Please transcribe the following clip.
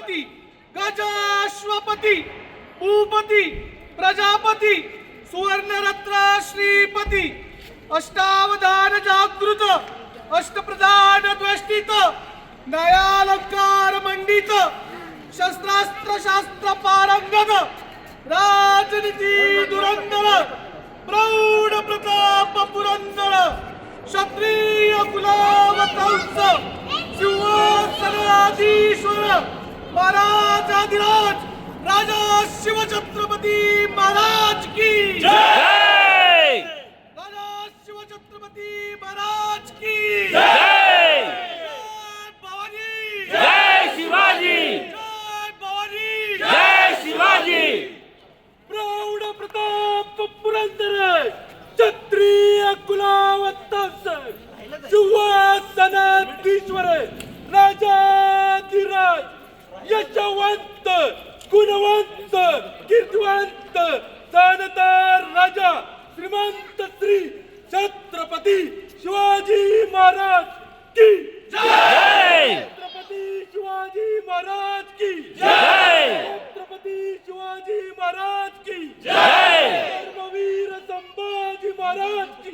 गणपती गजाश्वपती भूपती प्रजापती सुवर्णरत्न श्रीपती अष्टावधान जागृत अष्टप्रधान द्वेष्टित न्यायालंकार मंडित शस्त्रास्त्र शास्त्र पारंगत राजनीती धुरंधर प्रौढ प्रताप पुरंदर क्षत्रिय कुलावतंस सिंहासनाधीश्वर महाराजाधिराज राजा शिवछत्रपती महाराज की जय। राजा शिवछत्रपती महाराज की जय। भवानी जय शिवाजी। जय भवानी जय शिवाजी। प्रौढ प्रताप पुरंदर क्षत्रिय कुलावतंस सिंहासनाधीश्वर राजाधिराज यशवंत गुणवंत कीर्तिवंत जानदार राजा श्रीमंत श्री छत्रपती शिवाजी महाराज की जय। छत्रपती शिवाजी महाराज की जय। छत्रपती शिवाजी महाराज की जय। धर्मवीर संभाजी महाराज की